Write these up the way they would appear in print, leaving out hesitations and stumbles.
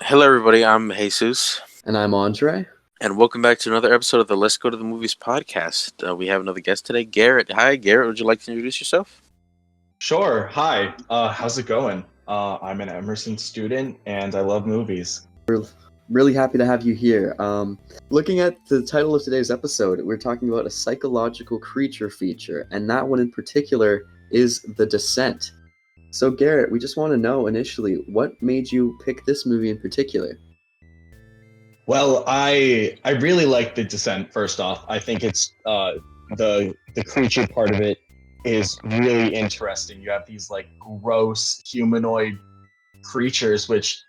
Hello, everybody. I'm Jesus, And I'm Andre. and welcome back to another episode of the Let's Go to the Movies podcast. We have another guest today, Garrett. Hi, Garrett. Would you like to introduce yourself? Sure. Hi. How's it going? I'm an Emerson student, and I love movies. Really happy to have you here. Looking at the title of today's episode, we're talking about a psychological creature feature, and that one in particular is The Descent. So, Garrett, we just want to know initially, what made you pick this movie in particular? Well, I really like The Descent. First off, I think it's the creature part of it is really interesting. You have these like gross humanoid creatures, which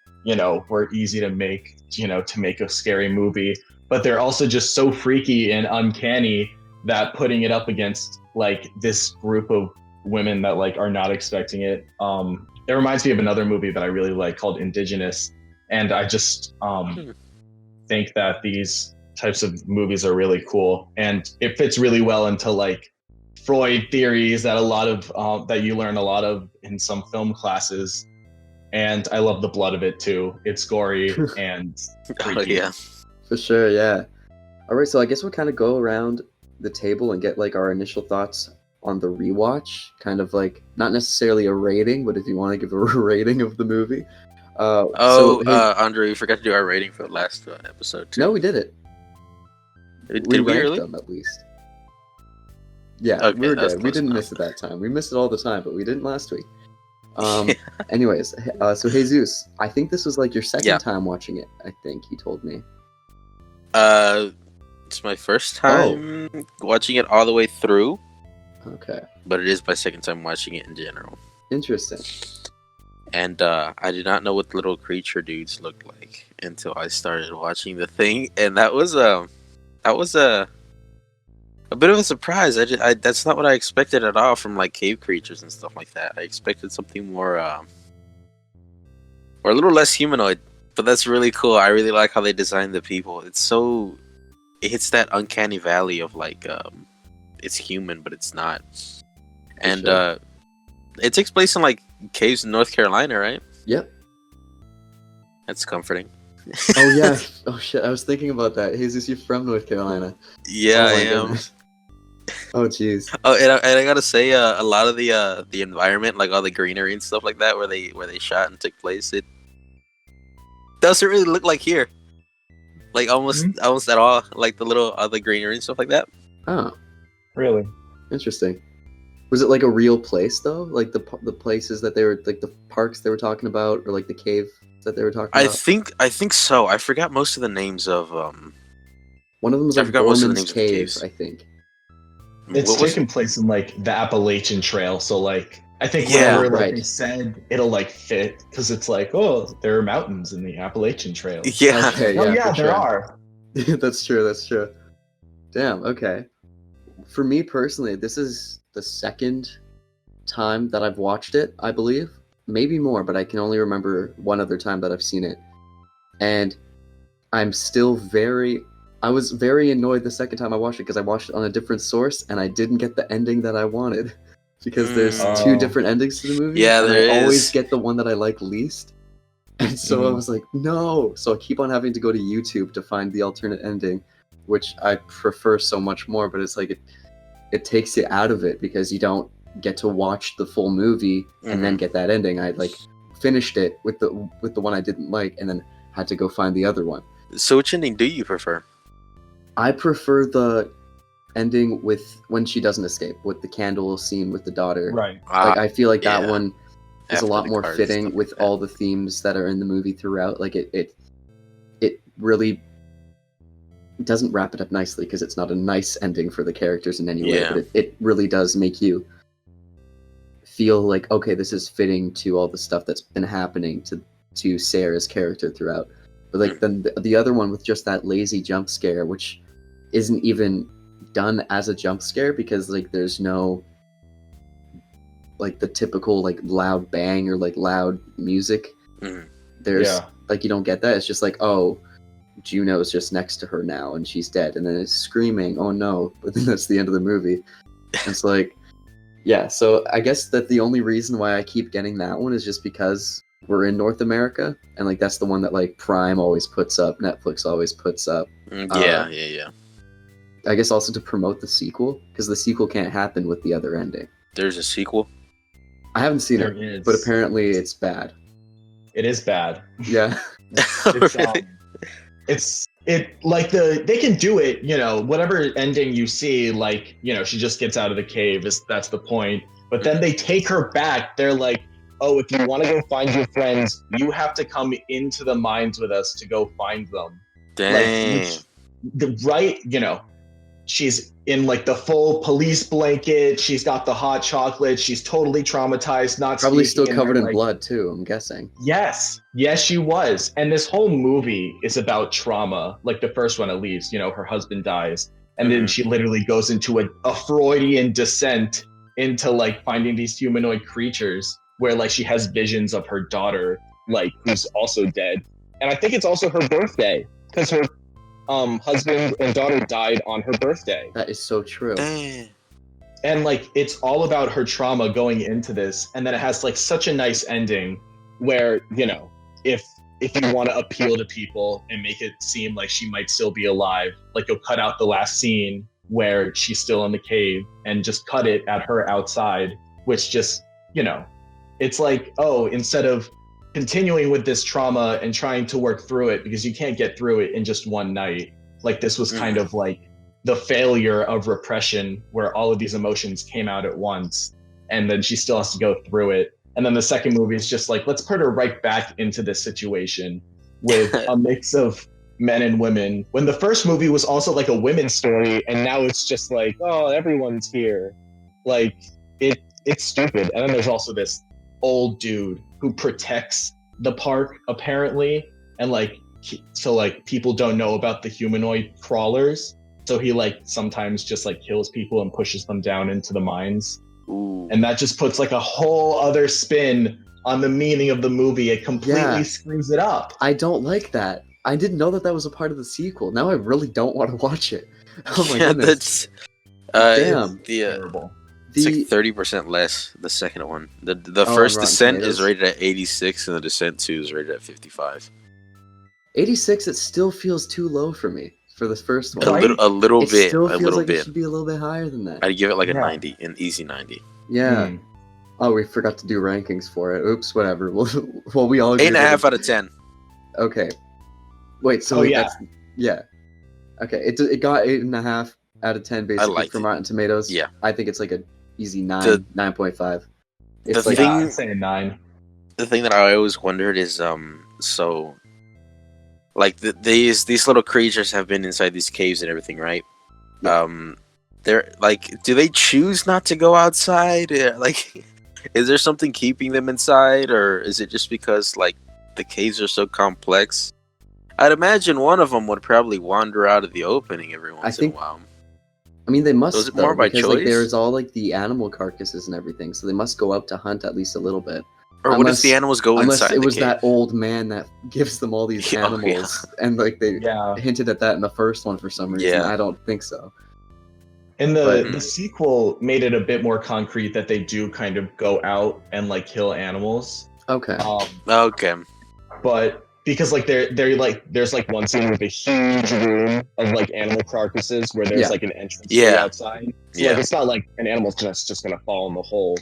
were easy to make, to make a scary movie, but they're also just so freaky and uncanny that putting it up against like this group of women that like are not expecting it. It reminds me of another movie that I really like called Indigenous, and I just think that these types of movies are really cool, and it fits really well into like Freud theories that a lot of that you learn a lot of in some film classes. And I love the blood of it too. It's gory and freaky. Yeah. For sure, yeah. Alright, so I guess we'll kind of go around the table and get like our initial thoughts on the rewatch. Kind of like, not necessarily a rating, but if you want to give a rating of the movie. Andre, we forgot to do our rating for the last episode, too. No, we did it. Did we ranked really? them, at least. Yeah, Okay, we were that's good. We close didn't enough. miss it that time. We missed it all the time, but we didn't last week. Anyways, so Jesus, I think this was like your second time watching it. I think you told me. It's my first time watching it all the way through, Okay, but it is my second time watching it in general. interesting. And I did not know what the little creature dudes looked like until I started watching the thing, and that was a bit of a surprise. That's not what I expected at all from like cave creatures and stuff like that. I expected something more, or a little less humanoid. But that's really cool. I really like how they designed the people. It hits that uncanny valley of like, it's human but it's not. And sure. It takes place in like caves in North Carolina, right? Yep. That's comforting. Oh yeah. Oh shit. I was thinking about that. Jesus, you're from North Carolina. Yeah, Oh, I my am. goodness. Oh jeez. Oh, and I gotta say, a lot of the environment, like all the greenery and stuff like that, where they shot and took place, it doesn't really look like here. Like almost at all, like the little other greenery and stuff like that. Oh, Really? interesting. Was it like a real place though? Like the places that they were like the parks they were talking about, or like the cave that they were talking I about? think so. I forgot most of the names of One of them was I like forgot most of the Borman's names of the Cave, caves. I think. It's what was taking place in like the Appalachian Trail, so like I think Yeah, whenever like right. they said it'll like fit because it's like, oh, there are mountains in the Appalachian Trail. Yeah. Okay, Oh yeah, yeah, for there sure. are. That's true. That's true. Damn. Okay. For me personally, this is the second time that I've watched it. I believe maybe more, but I can only remember one other time that I've seen it, and I'm still I was very annoyed the second time I watched it because I watched it on a different source and I didn't get the ending that I wanted because there's two Oh. different endings to the movie. Yeah, and there I always is. get the one that I like least. And so I Mhm. was like, no. So I keep on having to go to YouTube to find the alternate ending, which I prefer so much more, but it's like it takes you out of it because you don't get to watch the full movie and then get that ending. I like finished it with the one I didn't like and then had to go find the other one. So which ending do you prefer? I prefer the ending with when she doesn't escape, with the candle scene with the daughter. Right. Like I feel like that yeah. one is After a lot the more cards and fitting stuff with like that. all the themes that are in the movie throughout. Like it really doesn't wrap it up nicely because it's not a nice ending for the characters in any way, Yeah. but it really does make you feel like, okay, this is fitting to all the stuff that's been happening to Sarah's character throughout. But like then the other one with just that lazy jump scare, which isn't even done as a jump scare because like there's no like the typical like loud bang or like loud music. Mhm. There's Yeah. like you don't get that. It's just like, oh, Juno's just next to her now and she's dead, and then it's screaming, oh no, but then that's the end of the movie. And it's like, yeah, so I guess that the only reason why I keep getting that one is just because were in North America, and like that's the one that like Prime always puts up, Netflix always puts up. Yeah. I guess also to promote the sequel, because the sequel can't happen with the other ending. There's a sequel. I haven't seen There it, is. but apparently it's bad. It is bad. Yeah. It's, Really? they can do it, whatever ending you see, like, she just gets out of the cave, that's the point. But then they take her back. They're like, oh, if you want to go find your friends, you have to come into the mines with us to go find them. Dang. She's in like the full police blanket. She's got the hot chocolate. She's totally traumatized, not Probably speaking, still covered and in blood too, I'm guessing. Yes, she was. And this whole movie is about trauma, like the first one at least. Her husband dies, and then she literally goes into a Freudian descent into like finding these humanoid creatures, where like she has visions of her daughter, like who's also dead. And I think it's also her birthday, because her husband and daughter died on her birthday. That is so true. Dang. And like it's all about her trauma going into this, and then it has like such a nice ending where, if you want to appeal to people and make it seem like she might still be alive, like you'll cut out the last scene where she's still in the cave and just cut it at her outside, which just, it's like, oh, instead of continuing with this trauma and trying to work through it, because you can't get through it in just one night. Like this was kind of like the failure of repression, where all of these emotions came out at once, and then she still has to go through it. And then the second movie is just like, let's put her right back into this situation with a mix of men and women, when the first movie was also like a women's story, and now it's just like, oh, everyone's here. Like it's stupid. And then there's also this old dude who protects the park apparently, and like so like people don't know about the humanoid crawlers, so he like sometimes just like kills people and pushes them down into the mines. Ooh. And that just puts like a whole other spin on the meaning of the movie. It completely screws it up. I don't like that. I didn't know that was a part of the sequel. Now I really don't want to watch it. Oh my goodness. Damn. Terrible. It's like 30% less, the second one. The first Descent is rated at 86, and the Descent 2 is rated at 55. 86, it still feels too low for me for the first one. A little it bit. Still feels a little like bit. It should be a little bit higher than that. I'd give it like a 90, an easy 90. Yeah. Oh, we forgot to do rankings for it. Oops, whatever. Well, we all agree. 8.5 out of 10. Okay. Wait, so that's... Yeah. Okay, it got 8.5 out of 10 basically from Rotten Tomatoes. Yeah. I think it's like a easy 9.5. It's like, I'd say a 9. The thing that I always wondered is, so, like, these little creatures have been inside these caves and everything, right? Yeah. They're, like, do they choose not to go outside? Like, is there something keeping them inside, or is it just because, like, the caves are so complex? I'd imagine one of them would probably wander out of the opening every once in a while. I mean, they must. Was it more by because, choice? Like, there's all like the animal carcasses and everything, so they must go out to hunt at least a little bit. Or what if the animals go inside the cave? Unless it was that old man that gives them all these animals, and like they hinted at that in the first one for some reason. I don't think so. And the sequel made it a bit more concrete that they do kind of go out and like kill animals. Okay. Okay. But because like they're like there's like one scene with a huge room of like animal carcasses where there's like an entrance to the outside. So like it's not like an animal's just gonna fall in the hole.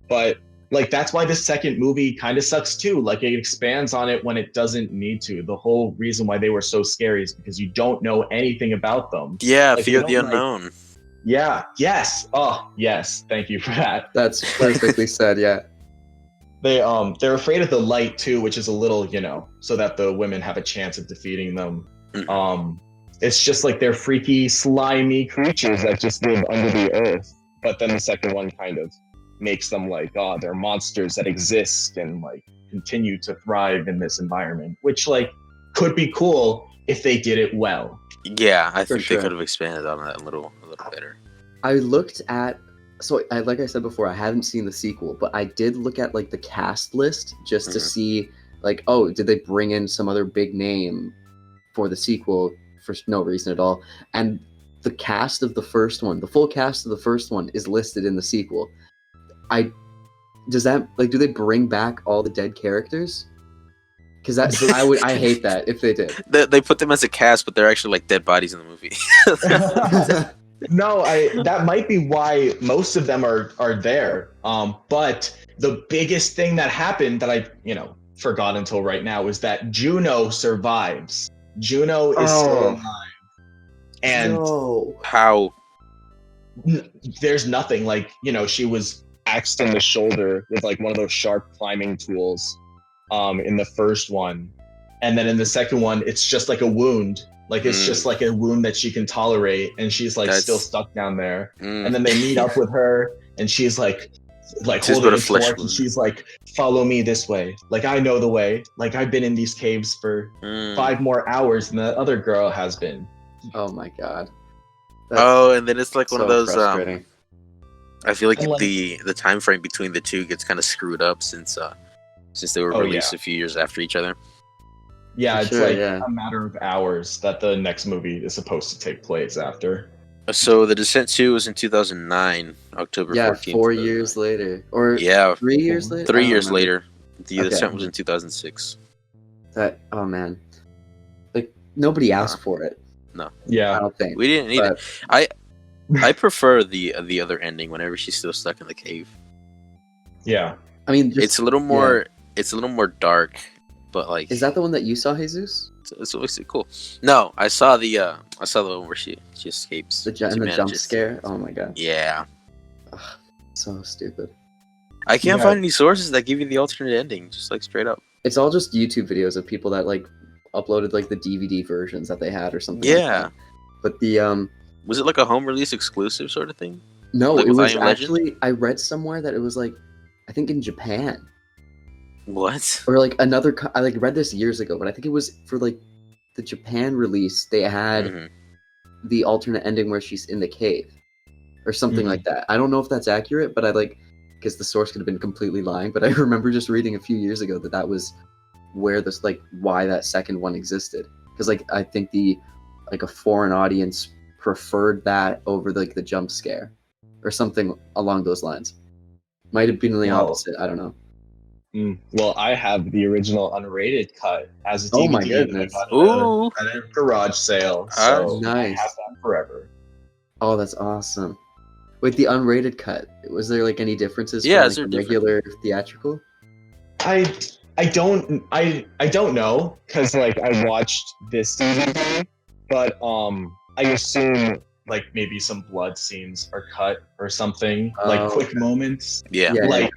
But like that's why the second movie kind of sucks too. Like it expands on it when it doesn't need to. The whole reason why they were so scary is because you don't know anything about them. Yeah, like, fear of the unknown. Yeah. Yes. Oh, yes. Thank you for that. That's perfectly said. Yeah. They're afraid of the light too, which is a little, so that the women have a chance of defeating them. It's just like they're freaky, slimy creatures that just live under the earth. But then the second one kind of makes them like, oh, they're monsters that exist and like continue to thrive in this environment, which like could be cool if they did it well. Yeah, I think they could have expanded on that a little better. I looked at, like I said before, I haven't seen the sequel, but I did look at like the cast list just to see like, oh, did they bring in some other big name for the sequel for no reason at all? And the cast of the first one, the full cast of the first one is listed in the sequel. does that like do they bring back all the dead characters? Because I hate that if they did. They put them as a cast, but they're actually like dead bodies in the movie. No, that might be why most of them are there. But the biggest thing that happened that I forgot until right now is that Juno survives. Juno is still alive, and How? There's nothing like she was axed in the shoulder with like one of those sharp climbing tools, in the first one, and then in the second one it's just like a wound. Like it's just like a wound that she can tolerate, and she's like still stuck down there. And then they meet up with her, and she's like holding a torch, and she's like, "Follow me this way. Like I know the way. Like I've been in these caves for 5 more hours than the other girl has been." Oh my god. And then it's like one of those. frustrating. I feel like the time frame between the two gets kind of screwed up since they were released a few years after each other. Yeah, it's a matter of hours that the next movie is supposed to take place after. So The Descent 2 was in 2009, October 14th. 4 years later. Or 3 years later? 3 years later. The Descent was in 2006. Oh man. Like, nobody asked for it. No. Yeah. I don't think. We didn't need it. I prefer the other ending whenever she's still stuck in the cave. Yeah. I mean, it's a little more dark. But like, is that the one that you saw, Jesus? It looks cool. No, I saw the one where she escapes. The jump scare. Oh my god. Yeah. Ugh, so stupid. I can't find any sources that give you the alternate ending, just like straight up. It's all just YouTube videos of people that like uploaded like the DVD versions that they had or something. Yeah. Like that. But the was it like a home release exclusive sort of thing? No, like it was actually. I read somewhere that it was like, I think in Japan. What? Or like another, I like read this years ago, but I think it was for like the Japan release. They had the alternate ending where she's in the cave, or something like that. I don't know if that's accurate, but I like, because the source could have been completely lying. But I remember just reading a few years ago that was where this why that second one existed. Because like I think a foreign audience preferred that over like the jump scare, or something along those lines. Might have been the opposite. I don't know. Well, I have the original unrated cut as a DVD. Oh my goodness! Ooh, at a garage sale. So nice. I have that forever. Oh, that's awesome. With the unrated cut, was there like any differences from like, the regular theatrical? I don't know, because like I watched this DVD, but I assume like maybe some blood scenes are cut or something, like quick moments. Yeah.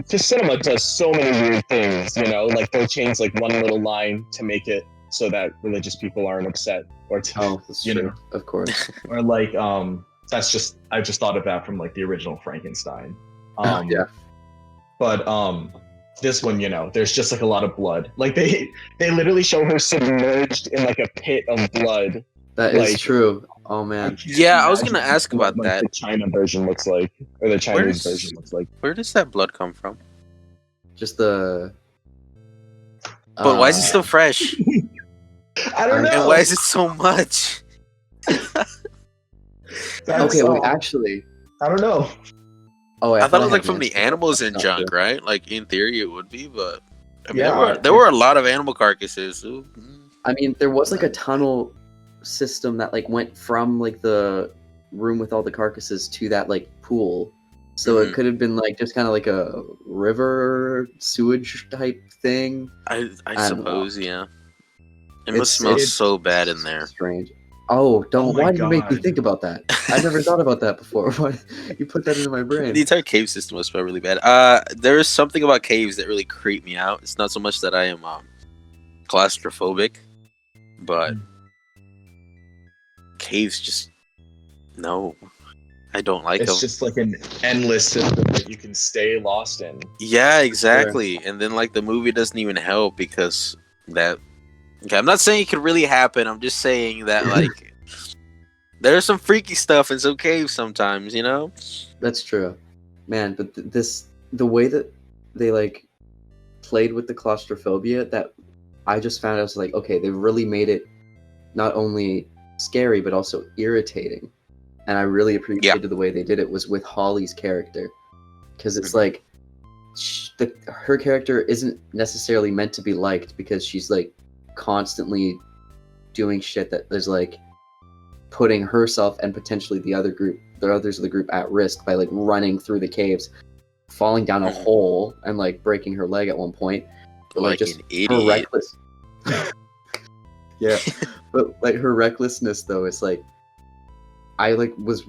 Just cinema does so many weird things, like they'll change like one little line to make it so that religious people aren't upset, or that's true. Of course. Or like I just thought of that from like the original Frankenstein. But this one, there's just like a lot of blood. Like they literally show her submerged in like a pit of blood. That is true. Oh man. Yeah, I was gonna ask about that. The China version looks like, or the Chinese version looks like. Where does that blood come from? Just the. But why is it still fresh? I don't know. And why is it so much? Okay, wait, actually, I don't know. Oh, I thought it was like from the animals and junk, right? Like in theory it would be, but I mean, there were a lot of animal carcasses. I mean, there was like a tunnel system that like went from like the room with all the carcasses to that like pool, so it could have been like just kind of like a river sewage type thing. I suppose, yeah. It must smell so bad in there. Strange. Oh, don't! Why did you make me think about that? I never thought about that before. Why you put that into my brain? The entire cave system must smell really bad. There is something about caves that really creep me out. It's not so much that I am claustrophobic, but caves just no. I don't like them. It's just like an endless system that you can stay lost in. Yeah, exactly. And then like the movie doesn't even help because that. Okay, I'm not saying it could really happen. I'm just saying that like there's some freaky stuff in some caves sometimes, That's true, man. But the way that they like played with the claustrophobia, that I just found out was like, okay, they really made it not only scary but also irritating, and I really appreciated the way they did it was with Holly's character, because it's like her character isn't necessarily meant to be liked because she's like constantly doing shit that is like putting herself and potentially the others of the group at risk by like running through the caves, falling down a hole and like breaking her leg at one point. But like just an idiot. her reckless yeah, but like her recklessness though, it's like I like was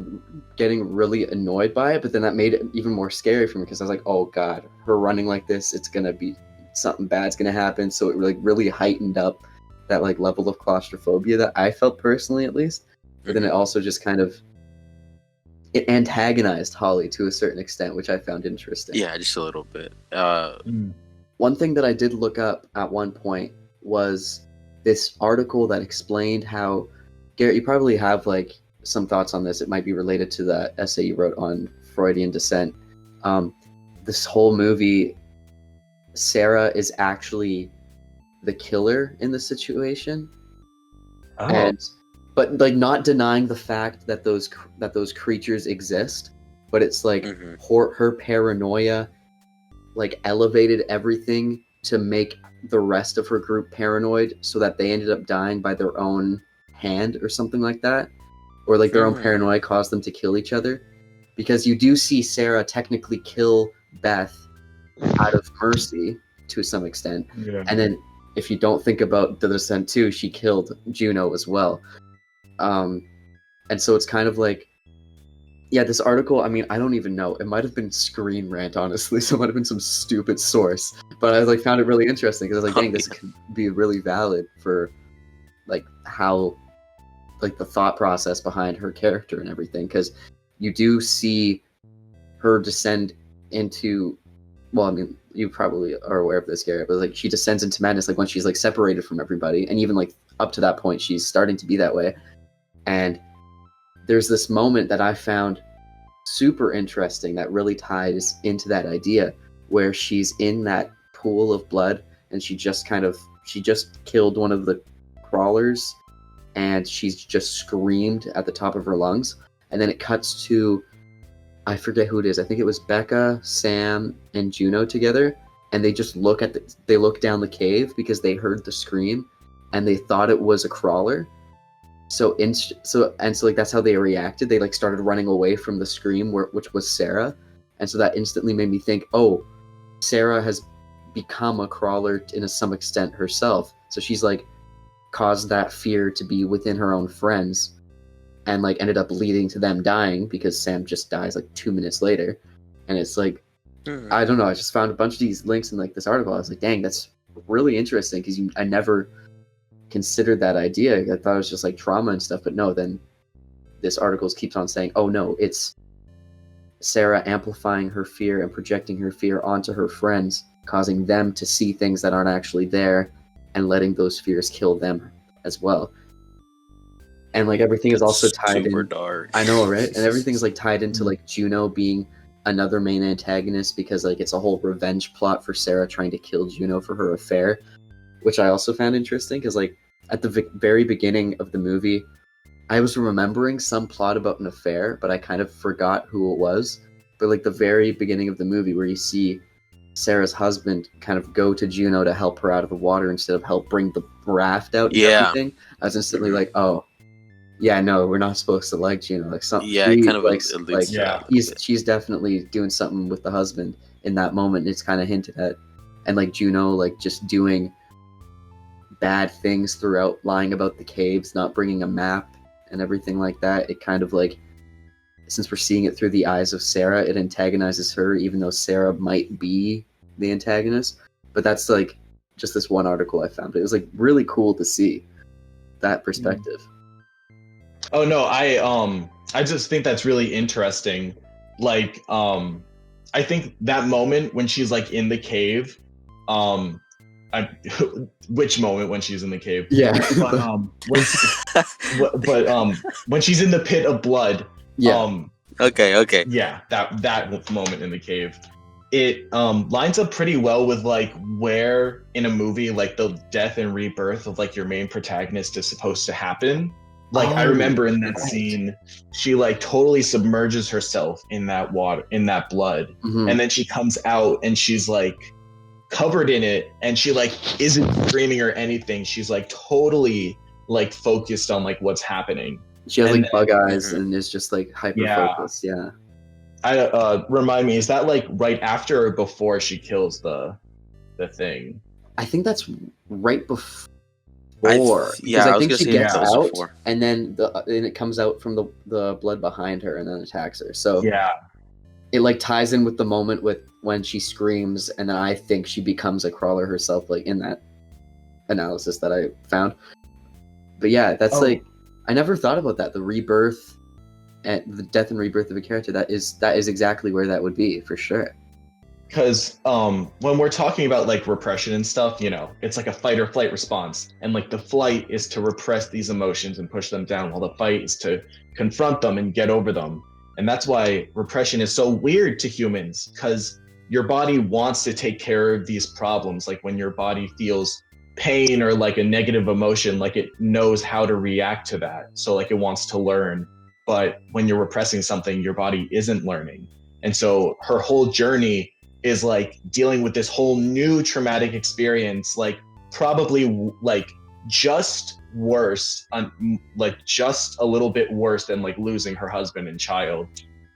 getting really annoyed by it, but then that made it even more scary for me because I was like, oh god, her running like this, it's gonna be something bad's gonna happen. So it like really heightened up that like level of claustrophobia that I felt personally, at least. But then it also just kind of it antagonized Holly to a certain extent, which I found interesting. Yeah, just a little bit. One thing that I did look up at one point was this article that explained how, Garrett, you probably have like some thoughts on this. It might be related to the essay you wrote on Freudian descent. This whole movie, Sarah is actually the killer in the situation. But like not denying the fact that those creatures exist, but it's like her paranoia like elevated everything to make the rest of her group paranoid, so that they ended up dying by their own hand or something like that, or like their own paranoia caused them to kill each other. Because you do see Sarah technically kill Beth out of mercy to some extent, and then if you don't think about the descent too, she killed Juno as well. And so it's kind of like, yeah, this article, I mean, I don't even know. It might have been Screen Rant, honestly, so it might have been some stupid source. But I like found it really interesting because I was like, dang, this could be really valid for like how, like the thought process behind her character and everything. Because you do see her descend into, well, I mean, you probably are aware of this, Garrett, but like she descends into madness like when she's like separated from everybody, and even like up to that point, she's starting to be that way. And there's this moment that I found super interesting that really ties into that idea, where she's in that pool of blood and she just killed one of the crawlers and she's just screamed at the top of her lungs. And then it cuts to, I forget who it is. I think it was Becca, Sam, and Juno together. And they just look down the cave because they heard the scream and they thought it was a crawler. So like that's how they reacted. They like started running away from the scream, which was Sarah, and so that instantly made me think, oh, Sarah has become a crawler in some extent herself. So she's like caused that fear to be within her own friends, and like ended up leading to them dying because Sam just dies like 2 minutes later. And it's like, I don't know. I just found a bunch of these links in like this article. I was like, dang, that's really interesting because I never considered that idea. I thought it was just like trauma and stuff, but no, then this article keeps on saying, oh no, it's Sarah amplifying her fear and projecting her fear onto her friends, causing them to see things that aren't actually there and letting those fears kill them as well. And like everything is also tied in. Dark. I know, right? And everything's like tied into like Juno being another main antagonist because like it's a whole revenge plot for Sarah trying to kill Juno for her affair, which I also found interesting because like at the very beginning of the movie, I was remembering some plot about an affair, but I kind of forgot who it was. But like the very beginning of the movie where you see Sarah's husband kind of go to Juno to help her out of the water instead of help bring the raft out and everything, I was instantly like, oh, yeah, no, we're not supposed to like Juno. Like something, it kind of like she's definitely doing something with the husband in that moment. It's kind of hinted at, and like Juno, like just doing bad things throughout, lying about the caves, not bringing a map and everything like that. It kind of like, since we're seeing it through the eyes of Sarah, it antagonizes her, even though Sarah might be the antagonist. But that's like just this one article I found. It was like really cool to see that perspective. Oh no, I just think that's really interesting. Like, I think that moment when she's like in the cave, which moment when she's in the cave? Yeah. But when she's in the pit of blood. Yeah. Okay. Yeah, that moment in the cave, it lines up pretty well with like where in a movie like the death and rebirth of like your main protagonist is supposed to happen. Like I Oh, remember in that right. scene, she like totally submerges herself in that water, in that blood, Mhm. and then she comes out and she's like covered in it, and she like isn't screaming or anything. She's like totally like focused on like what's happening. She has And like bug eyes Mhm. and is just like hyper Yeah, focused. Yeah. I remind me, is that like right after or before she kills the thing? I think that's right before, because Yeah, I I was think gonna she say gets that was out before. and then it comes out from the blood behind her and then attacks her. So Yeah, it like ties in with the moment with when she screams, and then I think she becomes a crawler herself, like in that analysis that I found. But yeah, that's Oh. like I never thought about that. The rebirth and the death and rebirth of a character, that is exactly where that would be for sure. because when we're talking about like repression and stuff, you know, it's like a fight or flight response, and like the flight is to repress these emotions and push them down, while the fight is to confront them and get over them. And that's why repression is so weird to humans, because your body wants to take care of these problems. Like when your body feels pain or like a negative emotion, like it knows how to react to that, so like it wants to learn. But when you're repressing something, your body isn't learning. And so her whole journey is like dealing with this whole new traumatic experience, like probably like just worse, like just a little bit worse than like losing her husband and child.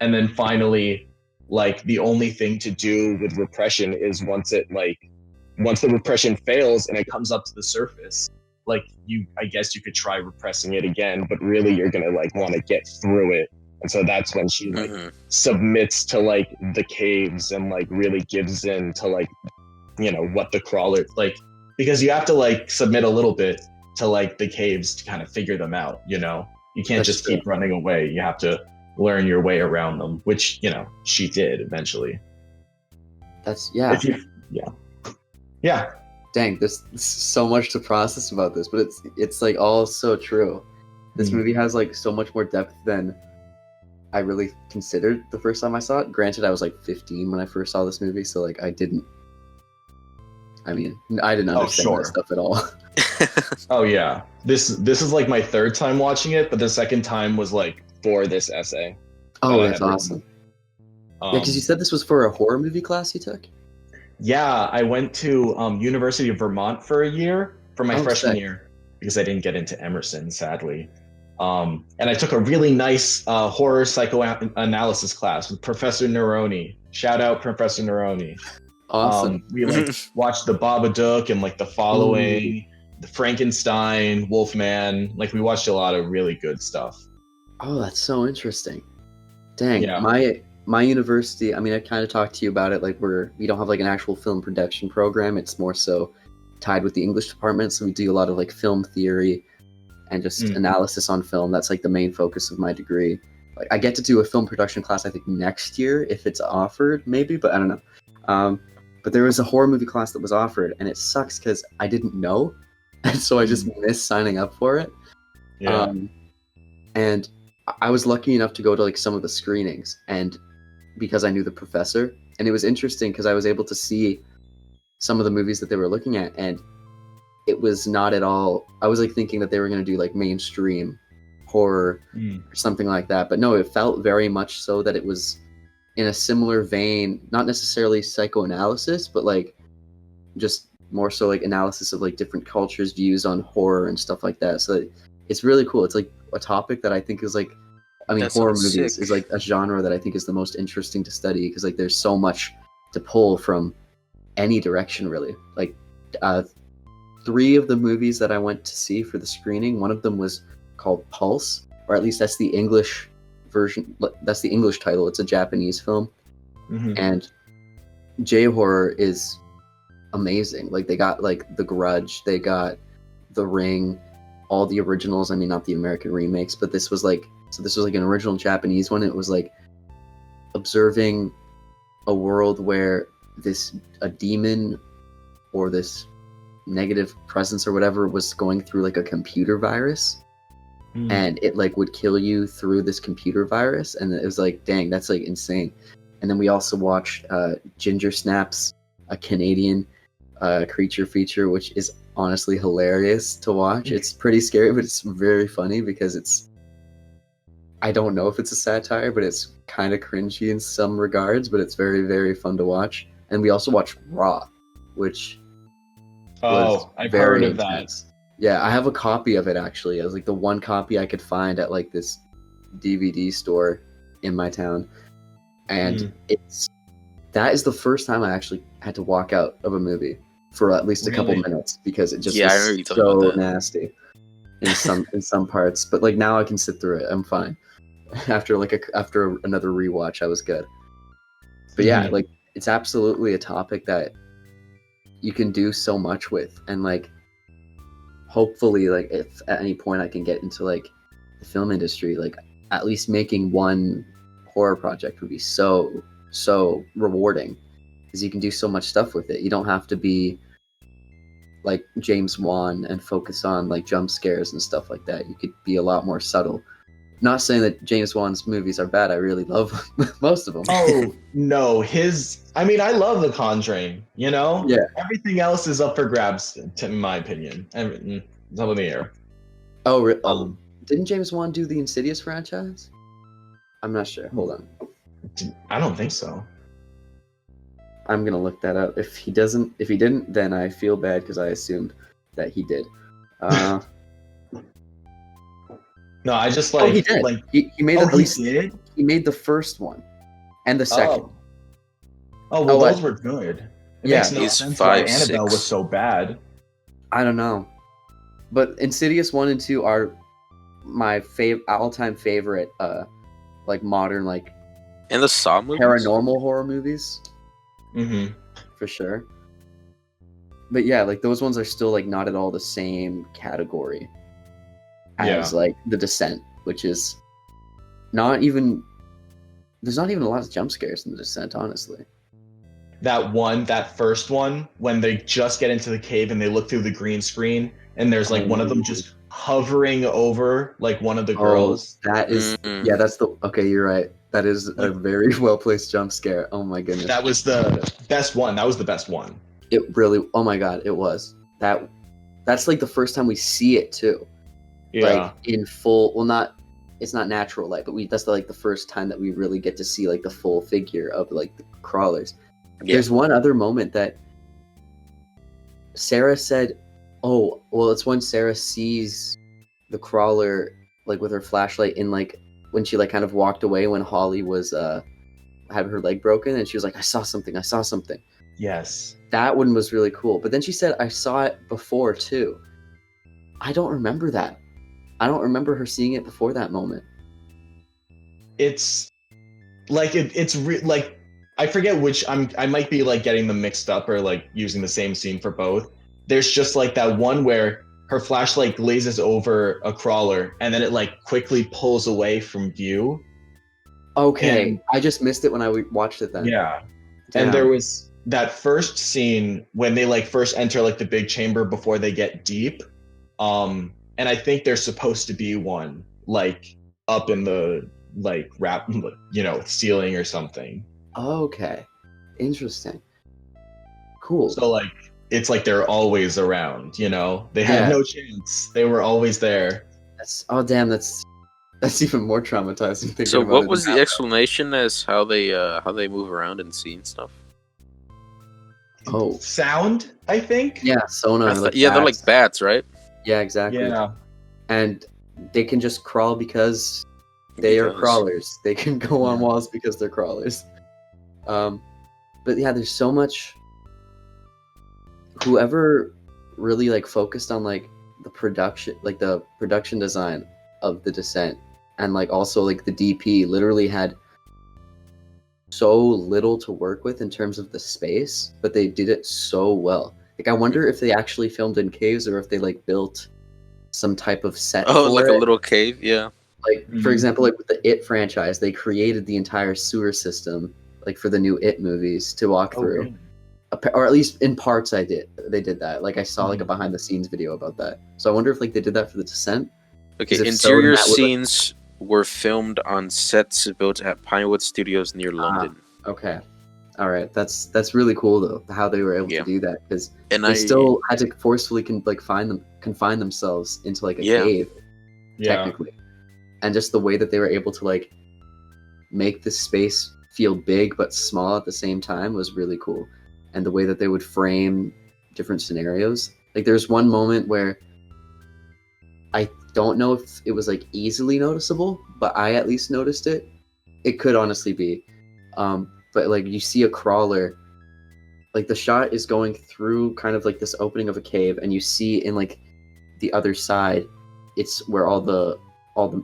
And then finally, like the only thing to do with repression is once the repression fails and it comes up to the surface, like I guess you could try repressing it again, but really you're gonna like want to get through it. And so that's when she like submits to like the caves and like really gives in to like, you know, what the crawler like, because you have to like submit a little bit to like the caves to kind of figure them out, you know. You can't That's just true. keep running away. You have to learn your way around them, which, you know, she did eventually. That's yeah. Yeah. Dang, there's so much to process about this, but it's like all so true. This movie has like so much more depth than I really considered the first time I saw it. Granted, I was like 15 when I first saw this movie, so like I didn't understand sure. that stuff at all. Oh yeah. This is like my third time watching it, but the second time was like for this essay. Oh, I that's had written. awesome. Yeah, because you said this was for a horror movie class you took? Yeah, I went to University of Vermont for a year for my freshman sick. year because I didn't get into Emerson, sadly. And I took a really nice horror psychoanalysis class with Professor Neroni. Shout out Professor Neroni. Awesome. We like watched the Babadook and like The Following, the Frankenstein, Wolfman. Like we watched a lot of really good stuff. Oh, that's so interesting. Dang, Yeah. my university, I mean, I kind of talked to you about it, like we don't have like an actual film production program. It's more so tied with the English department, so we do a lot of like film theory and just analysis on film. That's like the main focus of my degree. Like I get to do a film production class I think next year if it's offered, maybe, but I don't know. But there was a horror movie class that was offered, and it sucks because I didn't know, and so I just missed signing up for it. Yeah. And I was lucky enough to go to like some of the screenings, and because I knew the professor, and it was interesting because I was able to see some of the movies that they were looking at, and it was not at all. I was like thinking that they were going to do like mainstream horror or something like that, but no, it felt very much so that it was in a similar vein, not necessarily psychoanalysis, but like just more so like analysis of like different cultures' views on horror and stuff like that. So it's really cool. It's like a topic that I think is like, I mean, That horror sounds movies sick. is like a genre that I think is the most interesting to study because like there's so much to pull from any direction really. Like 3 of the movies that I went to see for the screening, one of them was called Pulse, or at least that's the English version. That's the English title. It's a Japanese film, and J-horror is amazing. Like they got like The Grudge, they got The Ring, all the originals. I mean, not the American remakes, but this was like an original Japanese one. It was like observing a world where a demon or this negative presence or whatever was going through like a computer virus, and it like would kill you through this computer virus, and it was like, dang, that's like insane. And then we also watched Ginger Snaps, a Canadian creature feature, which is honestly hilarious to watch. It's pretty scary, but it's very funny because it's, I don't know if it's a satire, but it's kind of cringy in some regards, but it's very, very fun to watch. And we also watched Raw, which was I've very heard of intense. Yeah, I have a copy of it actually. It was like the one copy I could find at like this DVD store in my town. And that is the first time I actually had to walk out of a movie for at least a couple minutes because it just was so nasty in some parts. But like now I can sit through it. I'm fine. After another rewatch, I was good. But yeah, like it's absolutely a topic that you can do so much with, and like hopefully, like if at any point I can get into like the film industry, like at least making one horror project would be so rewarding because you can do so much stuff with it. You don't have to be like James Wan and focus on like jump scares and stuff like that. You could be a lot more subtle. Not saying that James Wan's movies are bad. I really love most of them. Oh no, I love The Conjuring. You know, yeah. Everything else is up for grabs, in my opinion. It's up in the air. Oh, didn't James Wan do the Insidious franchise? I'm not sure. Hold on. I don't think so. I'm gonna look that up. If he didn't, then I feel bad because I assumed that he did. No, I just like. Oh, he did. Like, he made at least. Did? He made the first one, and the second. Those were good. It makes no he's sense 5, why Annabelle 6. was so bad. I don't know, but Insidious 1 and 2 are my all-time favorite, like modern, like. And the Saw movies? Paranormal horror movies. Mm-hmm. For sure. But yeah, like those ones are still like not at all the same category as like The Descent, which is not even. There's not even a lot of jump scares in The Descent, honestly. That first one, when they just get into the cave and they look through the green screen, and there's like one of them just hovering over like one of the girls. That is, that's the. Okay, you're right. That is a very well placed jump scare. Oh my goodness. That was the best one. That was the best one. It really. Oh my god, it was that. That's like the first time we see it too. Yeah. Like in full. Well, not. It's not natural light, but that's the first time that we really get to see like the full figure of like the crawlers. Yeah. There's one other moment that Sarah said, "Oh, well, it's when Sarah sees the crawler like with her flashlight in like when she like kind of walked away when Holly was had her leg broken, and she was like, I saw something. Yes. That one was really cool. But then she said, I saw it before too. I don't remember that. I don't remember her seeing it before that moment. It's like like I forget which. I might be like getting them mixed up or like using the same scene for both. There's just like that one where her flashlight glazes over a crawler and then it like quickly pulls away from view. Okay, and I just missed it when I watched it then. Yeah. Damn. And there was that first scene when they like first enter like the big chamber before they get deep. And I think there's supposed to be one like up in the like ceiling or something. Okay. Interesting. Cool. So like it's like they're always around, They had no chance. They were always there. That's even more traumatizing. So what was the explanation as how they move around and see and stuff? Oh, sound, I think. Yeah, sonar. They're like bats, right? Yeah, exactly. Yeah. And they can just crawl because they are crawlers. They can go on walls because they're crawlers. But yeah, there's so much. Whoever really like focused on like the production design of The Descent, and like also like the DP literally had so little to work with in terms of the space, but they did it so well. Like I wonder if they actually filmed in caves or if they like built some type of set. Oh, like a little cave, yeah. Like for example, like with the It franchise, they created the entire sewer system like for the new It movies to walk through. Really? Or at least in parts they did that. Like I saw like a behind the scenes video about that. So I wonder if like they did that for The Descent. Okay, interior scenes were filmed on sets built at Pinewood Studios near London. Okay. All right, that's really cool though, how they were able Yeah. to do that, because And they still had to forcefully confine themselves into like a Yeah. cave, Yeah. technically, and just the way that they were able to like make the space feel big but small at the same time was really cool, and the way that they would frame different scenarios. Like there's one moment where I don't know if it was like easily noticeable, but I at least noticed it. It could honestly be. But like you see a crawler, like the shot is going through kind of like this opening of a cave, and you see in like the other side, it's where all the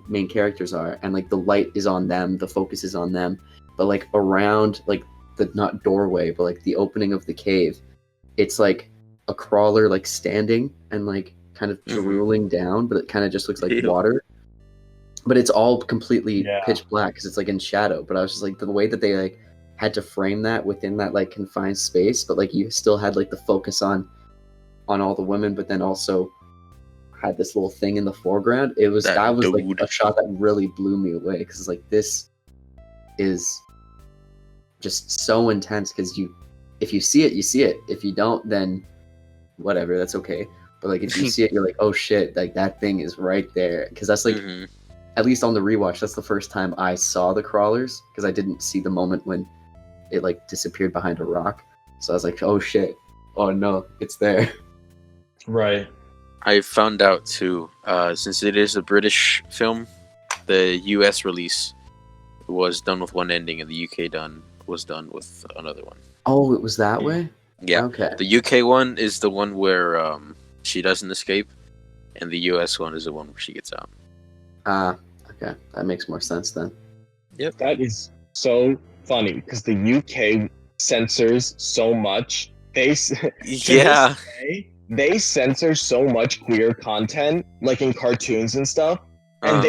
main characters are, and like the light is on them, the focus is on them, but like around like the not doorway, but like the opening of the cave, it's like a crawler like standing and like kind of drooling down, but it kind of just looks like water. But it's all completely pitch black because it's like in shadow. But I was just like, the way that they like had to frame that within that like confined space, but like you still had like the focus on all the women, but then also had this little thing in the foreground. That was like a shot that really blew me away, because like this is just so intense, because if you see it, you see it. If you don't, then whatever, that's okay. But like if you see it, you're like, oh shit, like that thing is right there. Because that's like, at least on the rewatch, that's the first time I saw the crawlers, because I didn't see the moment when it like disappeared behind a rock. So I was like, oh shit, oh no, it's there. Right. I found out too, since it is a British film, the US release was done with one ending, and the UK was done with another one. Oh, it was that way? Yeah. Okay. The UK one is the one where she doesn't escape, and the US one is the one where she gets out. Okay. That makes more sense then. Yep. That is so funny, because the UK censors so much. They censor so much queer content, like in cartoons and stuff, and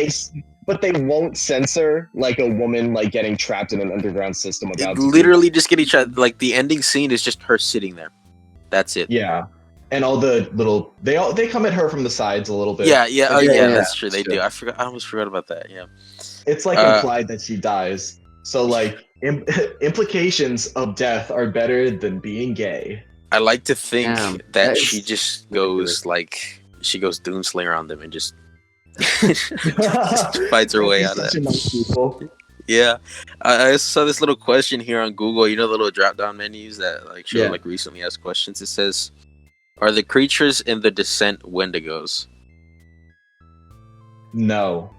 but they won't censor like a woman like getting trapped in an underground system. Literally just getting trapped. Like the ending scene is just her sitting there. That's it. Yeah, and all the little they come at her from the sides a little bit. Yeah. That's true. They do. I almost forgot about that. Yeah. It's like implied that she dies. So like implications of death are better than being gay. I like to think that she just goes she goes Doomslayer on them and just fights her way out of it. Nice people. Yeah, I saw this little question here on Google. You know, the little drop-down menus that like show like recently asked questions. It says, "Are the creatures in the Descent Wendigos?" No.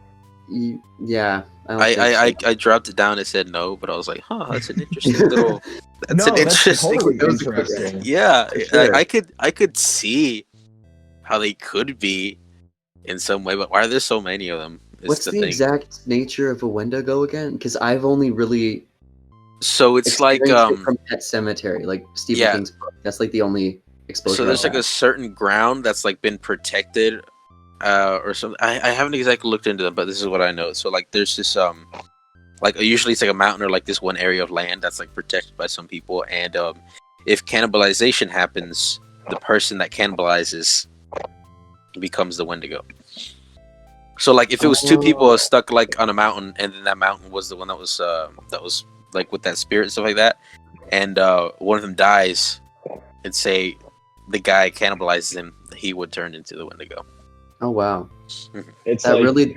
Yeah. I dropped it down and said no, but I was like, huh, that's an interesting little. That's totally interesting. Yeah, sure. I could see how they could be in some way, but why are there so many of them? What's the exact nature of a Wendigo again? Because I've only really it's like from Pet Sematary, like Stephen King's book. That's like the only exposure. So there's like a certain ground that's like been protected. Or something. I haven't exactly looked into them, but this is what I know. So like there's this like usually it's like a mountain or like this one area of land that's like protected by some people, and if cannibalization happens, the person that cannibalizes becomes the Wendigo. So like if it was two people stuck like on a mountain, and then that mountain was the one that was like with that spirit and stuff like that, and one of them dies, and say the guy cannibalizes him, he would turn into the Wendigo. Oh wow! It's that like really.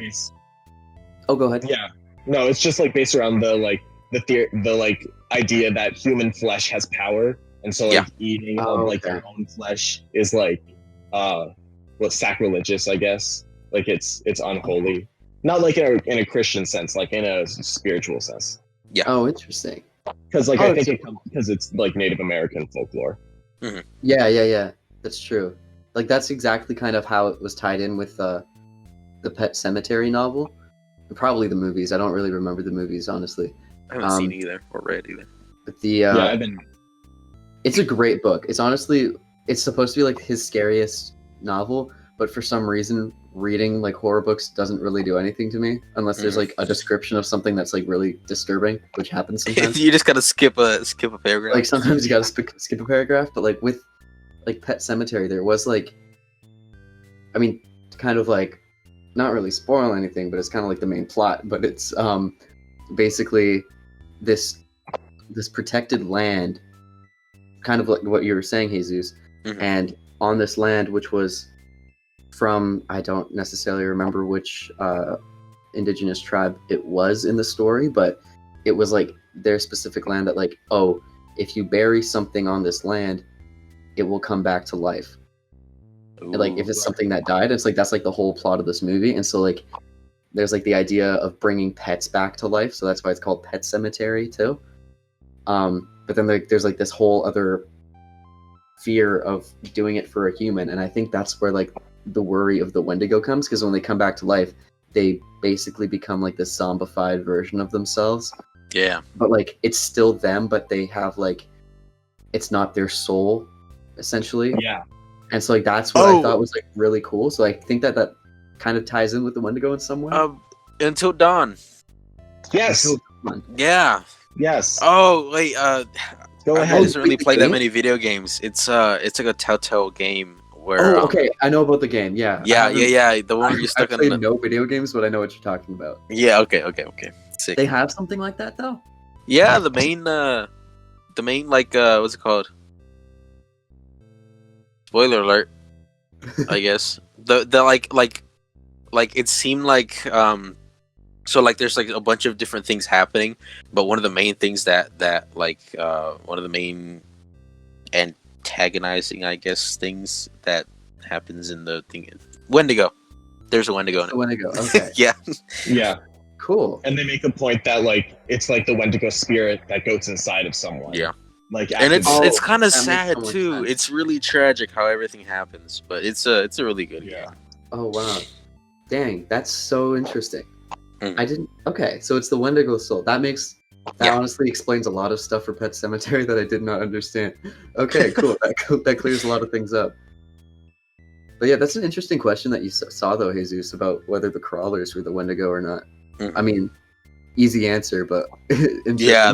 Oh, go ahead. Yeah, no, it's just like based around the idea that human flesh has power, and so like eating of like your own flesh is like sacrilegious, I guess. Like it's unholy, not like in a Christian sense, like in a spiritual sense. Yeah. Oh, interesting. Because like I think it comes because it's like Native American folklore. Mm-hmm. Yeah. That's true. Like that's exactly kind of how it was tied in with the Pet Sematary novel, and probably the movies. I don't really remember the movies, honestly. I haven't seen either or read either. But it's a great book. It's supposed to be like his scariest novel, but for some reason, reading like horror books doesn't really do anything to me unless there's like a description of something that's like really disturbing, which happens sometimes. You just gotta skip a paragraph. Like sometimes you gotta skip a paragraph, but like with like Pet Sematary, there was like, I mean, kind of like, not really spoil anything, but it's kind of like the main plot. But it's basically this this protected land, kind of like what you were saying, Jesus. Mhm. And on this land, which was from, I don't necessarily remember which indigenous tribe it was in the story, but it was like their specific land that, like, oh, if you bury something on this land, it will come back to life. And, like, if it's something that died, it's like that's like the whole plot of this movie. And so, like, there's like the idea of bringing pets back to life, so that's why it's called Pet Cemetery too. But then there's like this whole other fear of doing it for a human, and I think that's where like the worry of the Wendigo comes, because when they come back to life, they basically become like this zombified version of themselves. Yeah. But like it's still them, but they have like it's not their soul, essentially. Yeah. And so like that's what I thought was like really cool. So I think that kind of ties in with the Wendigo in some way. Until Dawn. Yes. Yeah. Yes. Oh wait, Go I ahead. doesn't really play that many video games. It's like a Telltale game where. Oh, okay. I know about the game. Yeah. Yeah. The one where you're stuck I in played the. no video games, but I know what you're talking about. Yeah. Okay. Sick. They have something like that though. Yeah, the main like what's it called? Spoiler alert. I guess the like it seemed like so like there's like a bunch of different things happening, but one of the main things that like one of the main antagonizing, I guess, things that happens in the thing is Wendigo. There's a Wendigo in it. Wendigo. Okay. Yeah. Yeah. Cool. And they make the point that like it's like the Wendigo spirit that goes inside of someone. Yeah. Like, and it's kind of that sad makes so much too. sense. It's really tragic how everything happens, but it's a really good game. Oh wow. Dang, that's so interesting. Mm. I didn't. Okay, so it's the Wendigo soul. That honestly explains a lot of stuff for Pet Cemetery that I did not understand. Okay, cool. That clears a lot of things up. But yeah, that's an interesting question that you saw though, Jesus, about whether the crawlers were the Wendigo or not. Mm. I mean, easy answer, but yeah,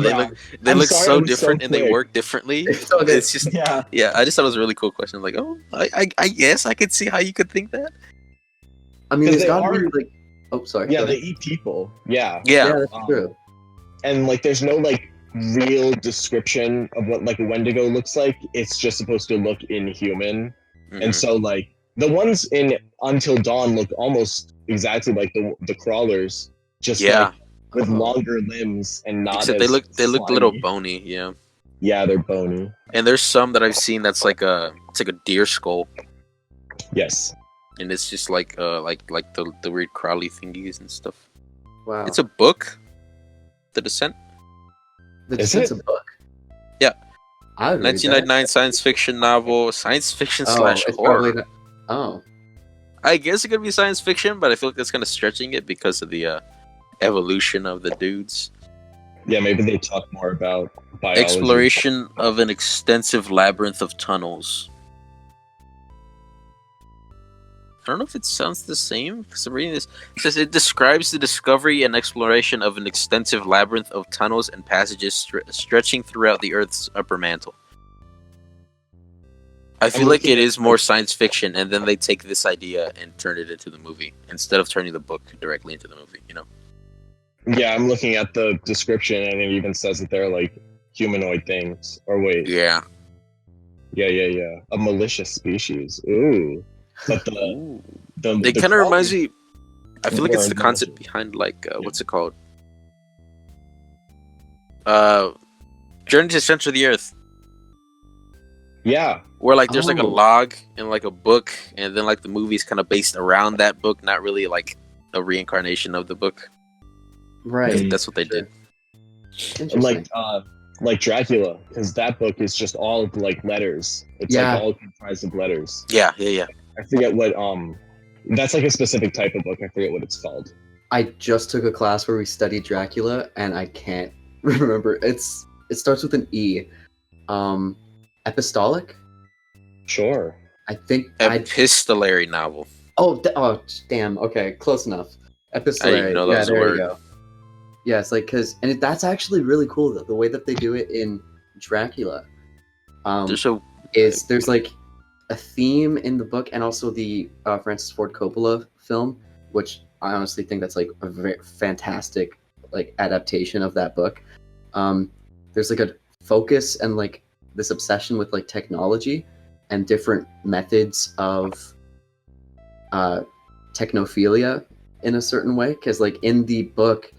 they look so different and they quick. work differently. Okay. It's just yeah. I just thought it was a really cool question. Like, oh, I guess I could see how you could think that. I mean, 'Cause there's they got to are- be like. Oh, sorry. Yeah, go they ahead. eat people. Yeah. Yeah. That's true. And like there's no like real description of what like a Wendigo looks like. It's just supposed to look inhuman. Mhm. And so like the ones in Until Dawn look almost exactly like the crawlers, just Yeah. like with Uh-huh. longer limbs and not Except as they look a slimy. little bony, yeah. Yeah, they're bony. And there's some that I've seen that's like a deer skull, Yes. and it's just like the weird crawly thingies and stuff. Wow. It's a book, The Descent, The Is Descent's it? a book. Yeah. I would read that. 1999 science fiction novel, science fiction Oh, slash it's horror. probably not- Oh. I guess it could be science fiction, but I feel like that's kind of stretching it because of the evolution of the dudes. Yeah, maybe they talk more about biology. Exploration of an extensive labyrinth of tunnels. I don't know if it sounds the same because I'm reading this. It says it describes the discovery and exploration of an extensive labyrinth of tunnels and passages stretching throughout the Earth's upper mantle. I feel like it is more science fiction, and then they take this idea and turn it into the movie instead of turning the book directly into the movie. You know? Yeah, I'm looking at the description and it even says that they're like humanoid things. Or wait. Yeah. Yeah. A malicious species. Ooh. But It kind of reminds me. I feel like it's the concept behind like what's it called? Journey to the Center of the Earth. Yeah. Where like there's like a Oh. log and like a book, and then like the movie's kind of based around that book, not really like a reincarnation of the book. I Right. think that's what they did. Interesting. Like Dracula, because that book is just all of, like letters. It's Yeah. like all comprised of letters. Yeah. I forget what that's like a specific type of book. I forget what it's called. I just took a class where we studied Dracula, and I can't remember. It starts with an E. Epistolic? Sure. I think Epistolary novel. Oh, damn. Okay, close enough. Epistolary. I didn't know that was a there word. you go. Yeah, it's like that's actually really cool though. The way that they do it in Dracula, there's like a theme in the book, and also the Francis Ford Coppola film, which I honestly think that's like a very fantastic like adaptation of that book. there's like a focus and like this obsession with like technology and different methods of technophilia in a certain way, because like in the book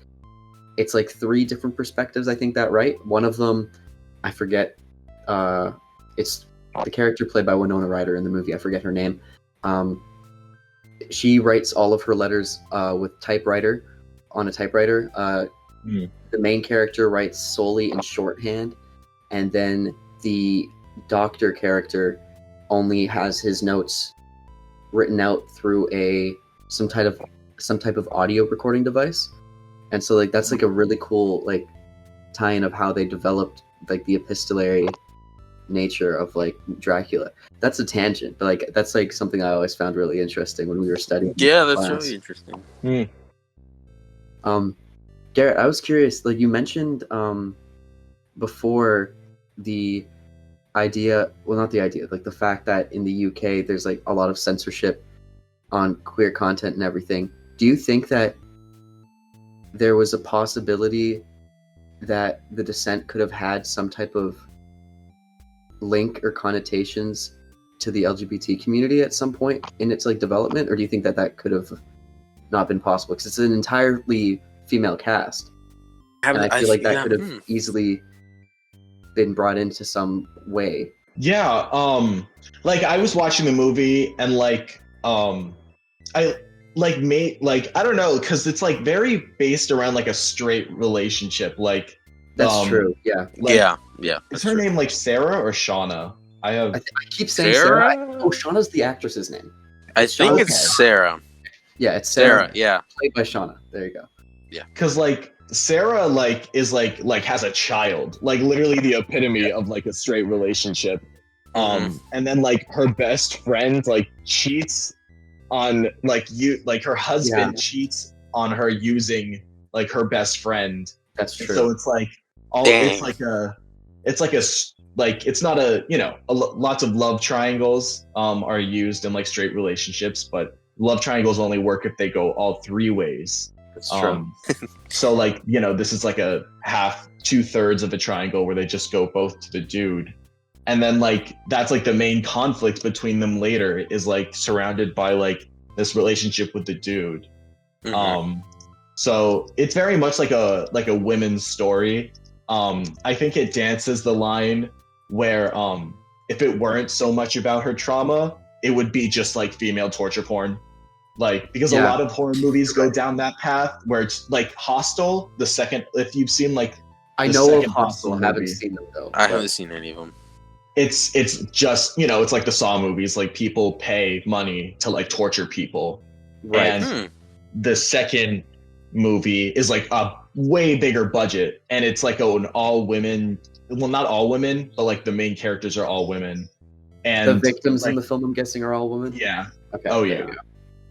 it's like 3 different perspectives, I think that right. One of them, I forget, it's the character played by Winona Ryder in the movie, I forget her name. She writes all of her letters with on a typewriter. The main character writes solely in shorthand, and then the doctor character only has his notes written out through some type of audio recording device. And so like that's like a really cool like tie-in of how they developed like the epistolary nature of like Dracula. That's a tangent, but like that's like something I always found really interesting when we were studying. Yeah, that's really interesting. Garrett, I was curious, like you mentioned before the idea, well not the idea, like the fact that in the UK there's like a lot of censorship on queer content and everything. Do you think that there was a possibility that The Descent could have had some type of link or connotations to the LGBT community at some point in its like development, or do you think that that could have not been possible because it's an entirely female cast? And I feel like that could have easily been brought into some way. Yeah, like I was watching the movie and like I don't know, because it's like very based around like a straight relationship. Like that's true. Yeah. Like, yeah. Is her name like Sarah or Shauna? I keep saying Sarah. Oh, Shauna's the actress's name. I think it's Sarah. Yeah, it's Sarah. Yeah, played by Shauna. There you go. Yeah, because like Sarah like is like has a child, like literally the epitome of like a straight relationship. And then like her best friend like cheats on her husband cheats on her using like her best friend. That's true. So it's like it's not a, you know, lots of love triangles are used in like straight relationships, but love triangles only work if they go all 3 ways. That's true. So like, you know, this is like a half, 2/3 of a triangle where they just go both to the dude. And then like, that's like the main conflict between them later is like surrounded by like this relationship with the dude. So it's very much like a women's story. I think it dances the line where if it weren't so much about her trauma, it would be just like female torture porn. Like, because a lot of horror movies go down that path where it's like Hostel, the second, if you've seen like I know of Hostel, I haven't seen them though. I haven't seen any of them. It's just, you know, it's like the Saw movies, like people pay money to like torture people. Right. And the second movie is like a way bigger budget, and it's like an all women, well not all women, but like the main characters are all women. And the victims like, in the film, I'm guessing, are all women? Yeah. Okay. Oh yeah.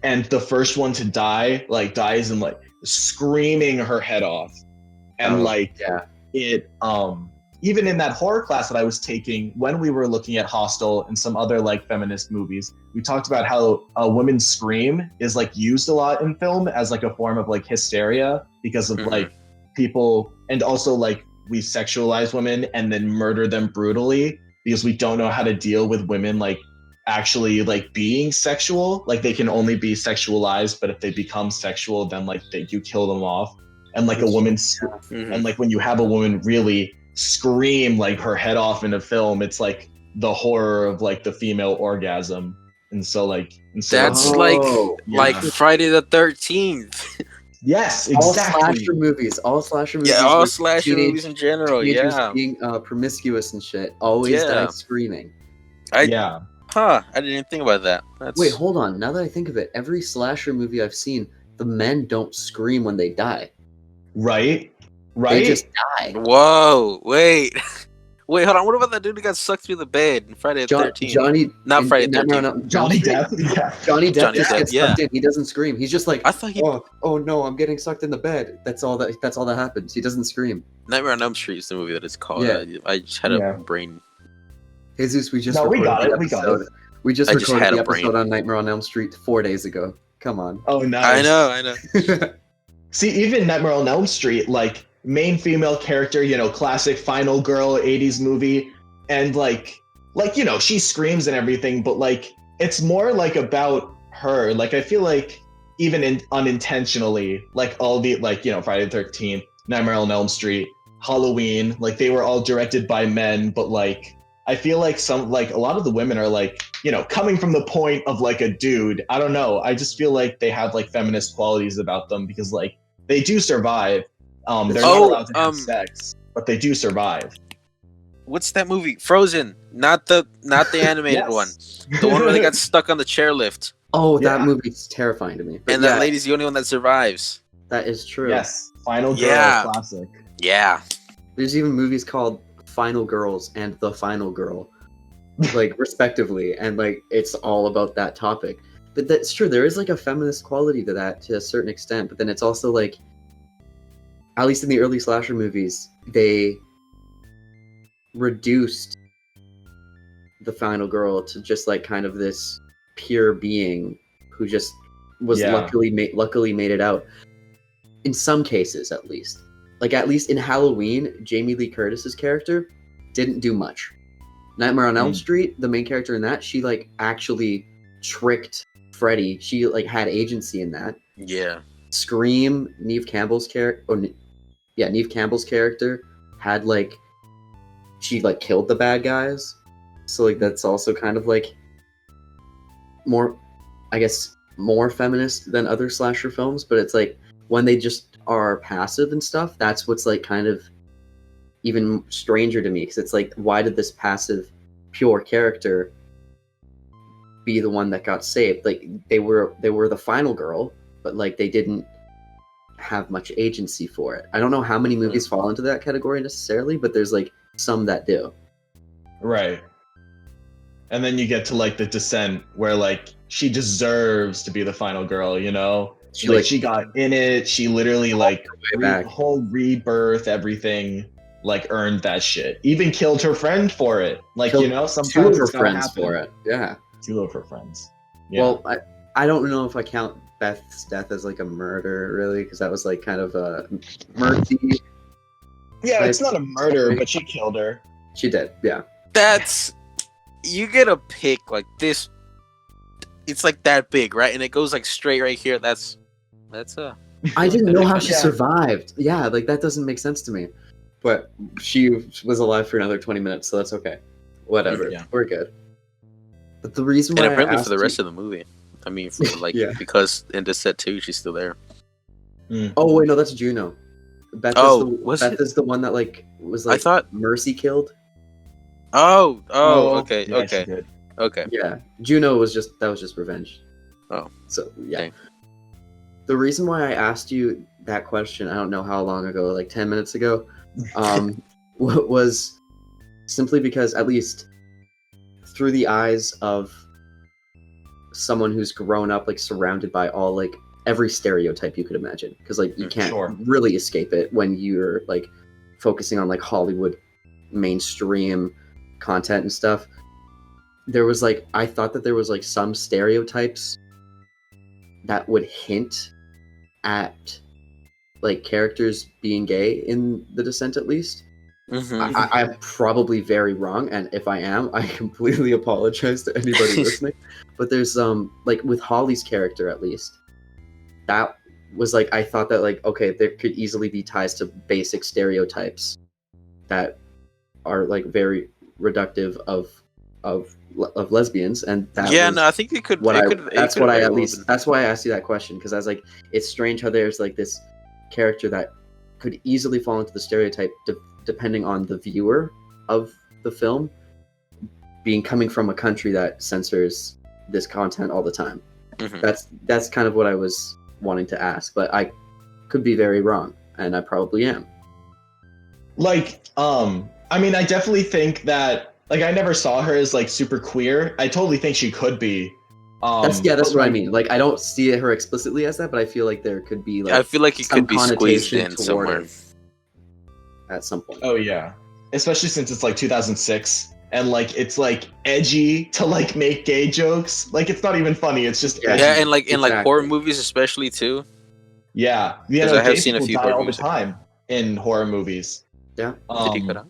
And the first one to die, like dies in like screaming her head off. And it even in that horror class that I was taking when we were looking at Hostel and some other like feminist movies, we talked about how a woman's scream is like used a lot in film as like a form of like hysteria because of like people, and also like we sexualize women and then murder them brutally because we don't know how to deal with women like actually like being sexual. Like they can only be sexualized, but if they become sexual, then like you kill them off. And like a woman, and like when you have a woman really scream like her head off in a film, it's like the horror of like the female orgasm. And so that's like Friday the 13th. Yes, exactly. All slasher movies. Yeah, all slasher movies in general. Being promiscuous and shit. Always die screaming. I didn't even think about that. Wait, hold on. Now that I think of it, every slasher movie I've seen, the men don't scream when they die. Right? They just die. Whoa, wait, hold on. What about that dude who got sucked through the bed in Friday the 13th? Not Friday the 13th. Johnny Depp. Yeah. Johnny Depp just gets sucked in. He doesn't scream. He's just like, I thought oh no, I'm getting sucked in the bed. That's all that happens. He doesn't scream. Nightmare on Elm Street is the movie that it's called. Yeah. I just had a brain. Jesus, we just we got it. We just recorded the episode on Nightmare on Elm Street 4 days ago. Come on. Oh, nice. I know. See, even Nightmare on Elm Street, like main female character, you know, classic final girl 80s movie, and like you know, she screams and everything, but like it's more like about her. Like I feel like even unintentionally, like all the, like, you know, Friday the 13th, Nightmare on Elm Street, Halloween, like they were all directed by men, but like I feel like a lot of the women are like, you know, coming from the point of like a dude. I don't know. I just feel like they have like feminist qualities about them because like they do survive. They're not allowed to have sex, but they do survive. What's that movie? Frozen, not the animated one, the one where they got stuck on the chairlift. Oh, that movie's terrifying to me. But and that lady's the only one that survives. That is true. Yes, Final Girl, classic. Yeah. There's even movies called Final Girls and The Final Girl, like respectively, and like it's all about that topic. But that's true. There is like a feminist quality to that to a certain extent. But then it's also like, at least in the early slasher movies, they reduced the final girl to just like kind of this pure being who just was luckily made it out. In some cases, at least. Like, at least in Halloween, Jamie Lee Curtis's character didn't do much. Nightmare on Elm Street, the main character in that, she like actually tricked Freddy. She like had agency in that. Yeah. Scream, Neve Campbell's character, Neve Campbell's character had like, she like killed the bad guys. So like that's also kind of like more, I guess, more feminist than other slasher films. But it's like when they just are passive and stuff, that's what's like kind of even stranger to me, because it's like, why did this passive, pure character be the one that got saved? Like they were the final girl, but like they didn't have much agency for it. I don't know how many movies fall into that category necessarily, but there's like some that do. Right. And then you get to like The Descent, where like she deserves to be the final girl, you know? She got in it, she literally like whole rebirth, everything, like earned that shit. Even killed her friend for it. Like, you know, sometimes two of her friends for it. Yeah. Two of her friends. Yeah. Well, I don't know if I count Beth's death as like a murder, really, because that was like kind of a mercy. Yeah, it's not a murder, but she killed her. She did, yeah. That's, you get a pick like this. It's like that big, right? And it goes like straight right here. That's I didn't know how she survived. Yeah, like that doesn't make sense to me. But she was alive for another 20 minutes, so that's okay. Whatever, we're good. But the reason why, and apparently for the rest of the movie, I mean, for like because in Descent 2, she's still there. Oh wait, no, that's Juno. Beth is the one that like was like, I thought Mercy killed. Okay. Yeah, Juno was just revenge. Oh, so yeah. Okay. The reason why I asked you that question, I don't know how long ago, like 10 minutes ago, was simply because, at least through the eyes of someone who's grown up like surrounded by all like every stereotype you could imagine, because like you can't really escape it when you're like focusing on like Hollywood mainstream content and stuff. There was like, I thought that there was like some stereotypes that would hint at like characters being gay in The Descent, at least. I'm probably very wrong, and if I am, I completely apologize to anybody listening. But there's like with Holly's character, at least, that was like, I thought that like, okay, there could easily be ties to basic stereotypes that are like very reductive of lesbians, and that I think it could. That's why I asked you that question, because I was like, it's strange how there's like this character that could easily fall into the stereotype depending on the viewer of the film coming from a country that censors this content all the time. That's kind of what I was wanting to ask, but I could be very wrong, and I probably am. Like, I mean, I definitely think that, like, I never saw her as like super queer. I totally think she could be. That's what I mean. Like, I don't see her explicitly as that, but I feel like there could be like, I feel like it could be squeezed in somewhere at some point. Oh yeah, especially since it's like 2006, and like it's like edgy to like make gay jokes. Like, it's not even funny. It's just edgy. And like horror movies especially too. Yeah, because I have seen a few horror all movies the time. in horror movies. Yeah. Did he cut out?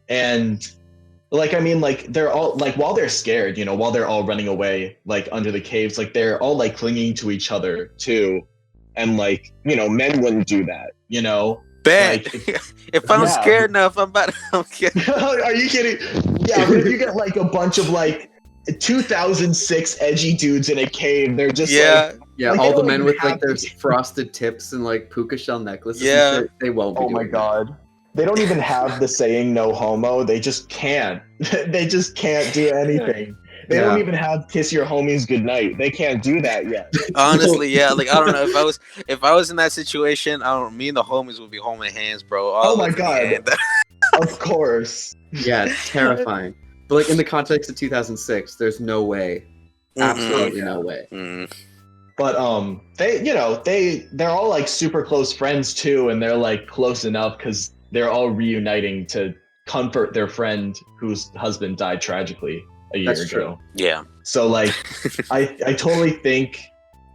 And like, I mean, like, they're all like, while they're scared, you know, while they're all running away, like under the caves, like they're all like clinging to each other too. And like, you know, men wouldn't do that, you know. Bet. Like, If I'm Yeah. scared enough, I'm about. I'm kidding. Are you kidding? Yeah, but if you get like a bunch of like 2006 edgy dudes in a cave, they're just like, Yeah, Like, all they the don't men even with like have their to- frosted tips and like puka shell necklaces. and Yeah. shit, they won't be oh my doing that. god. They don't even have the saying no homo. They just can't. They just can't do anything. They don't Yeah. even have kiss your homies goodnight. They can't do that yet. Honestly, yeah. Like I don't know if I was in that situation, I don't. Me and the homies would be holding hands, bro. All Oh my of us, God. and- Of course. Yeah, it's terrifying. But like in the context of 2006, there's no way, absolutely no way. Mm. But they, you know, they're all like super close friends too, and they're like close enough because they're all reuniting to comfort their friend whose husband died tragically a year That's ago. true. Yeah. So like, I totally think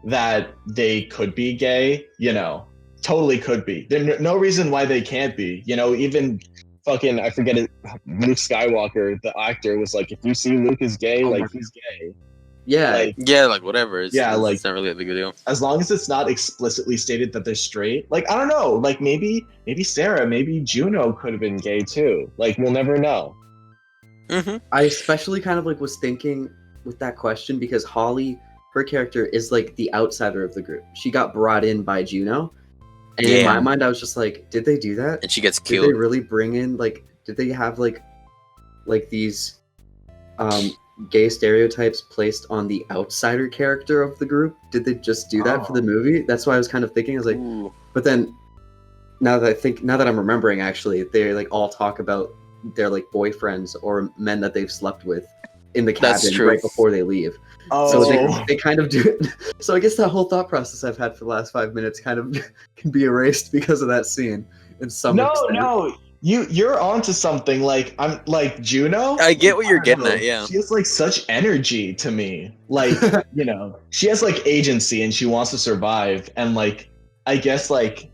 that they could be gay. You know, totally could be. There's no reason why they can't be. You know, even fucking I forget it. Luke Skywalker, the actor, was like, if you see Luke is gay, Oh my like he's gay. Yeah, Like, Yeah, like whatever. Yeah, like- it's not really a big deal. as long as it's not explicitly stated that they're straight. Like, I don't know. Like maybe Sarah, maybe Juno could have been gay too. Like we'll never know. Mm-hmm. I especially kind of like was thinking with that question because Holly, her character is like the outsider of the group. She got brought in by Juno, and in Yeah. my mind, I was just like, did they do that? And she gets Did they killed. really bring in like? Did they have like these gay stereotypes placed on the outsider character of the group? Did they just do that for the movie? That's why I was kind of thinking. I was like, Ooh. but then now that I'm remembering, actually, they like all talk about their like boyfriends or men that they've slept with in the That's cabin true. right before they leave. Oh, So they kind of do it. So I guess that whole thought process I've had for the last 5 minutes kind of can be erased because of that scene in some extent. no. You're onto something. Like I'm like Juno. I get what you're I don't getting know. at, yeah. She has like such energy to me. Like you know, she has like agency and she wants to survive. And like I guess like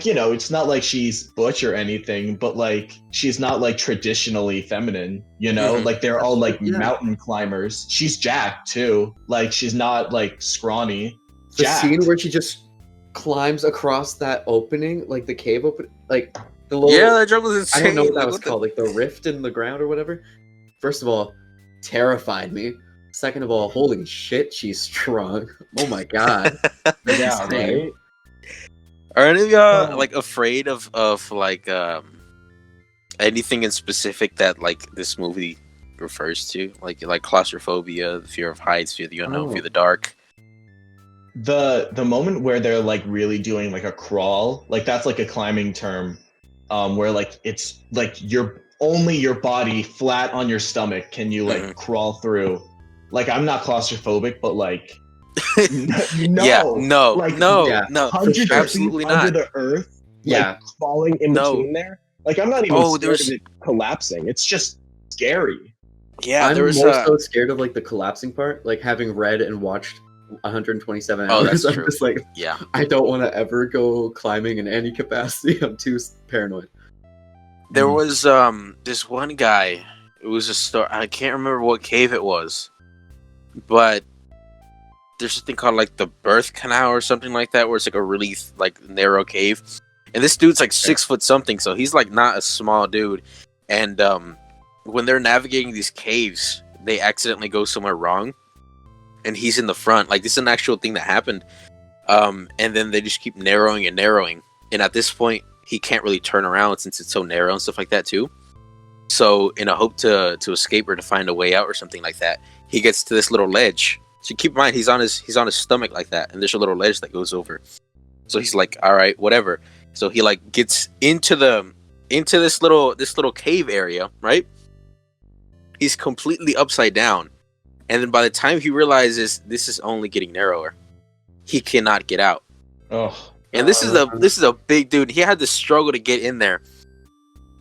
you know, it's not like she's butch or anything, but like she's not like traditionally feminine. You know, Mhm. like they're all like Yeah. mountain climbers. She's jacked too. Like she's not like scrawny. The Jacked. scene where she just climbs across that opening, like the cave open, like the little. Yeah, that jungle is I insane. don't know what that Like, was called, like the rift in the ground or whatever. First of all, terrified me. Second of all, holy shit, she's strong. Oh my god. Yeah, Insane. right. Are any of y'all Oh. like afraid of like anything in specific that like this movie refers to? Like claustrophobia, the fear of heights, fear of the unknown, Oh. fear of the dark. The moment where they're like really doing like a crawl, like that's like a climbing term, where like it's like only your body flat on your stomach can you like Mhm. crawl through. Like I'm not claustrophobic, but like no, Yeah, no, like, no, yeah, no, hundreds of absolutely feet not. under the earth, Yeah. like falling in No. between there. Like I'm not even Oh, scared there's- of it collapsing. It's just scary. Yeah, I'm there was more so scared of like the collapsing part, like having read and watched 127 Oh, hours. that's I'm true. just like, yeah. I don't want to ever go climbing in any capacity. I'm too paranoid. There was this one guy. It was a story. I can't remember what cave it was, but there's a thing called like the birth canal or something like that, where it's like a really like narrow cave. And this dude's like 6 foot something, so he's like not a small dude. And when they're navigating these caves, they accidentally go somewhere wrong, and he's in the front. Like this is an actual thing that happened. And then they just keep narrowing and narrowing, and at this point, he can't really turn around since it's so narrow and stuff like that too. So in a hope to escape or to find a way out or something like that, he gets to this little ledge. So keep in mind he's on his stomach like that, and there's a little ledge that goes over. So he's like, all right, whatever. So he like gets into this little cave area, right? He's completely upside down, and then by the time he realizes this is only getting narrower, he cannot get out. Oh, And this is a big dude. He had to struggle to get in there.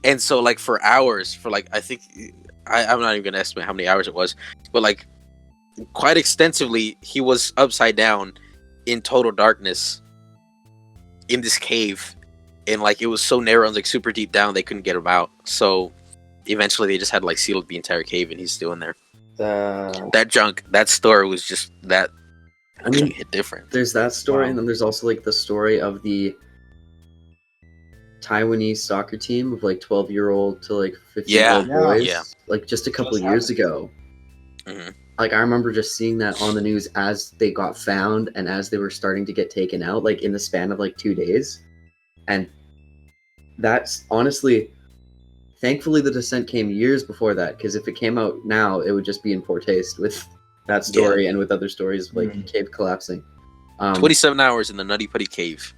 And so like for hours, for like I think I'm not even gonna estimate how many hours it was, but like quite extensively, he was upside down in total darkness in this cave, and like it was so narrow and like super deep down they couldn't get him out. So eventually they just had to like seal the entire cave, and he's still in there. That story was just that. I mean, hit different. There's that story, and then there's also like the story of the Taiwanese soccer team of like 12-year-old to like 15-year-old boys, like just a couple years ago. Mm-hmm. Like I remember just seeing that on the news as they got found and as they were starting to get taken out, like in the span of like 2 days. And that's honestly, thankfully the Descent came years before that, because if it came out now, it would just be in poor taste with that story and with other stories like cave collapsing. 27 hours in the Nutty Putty Cave.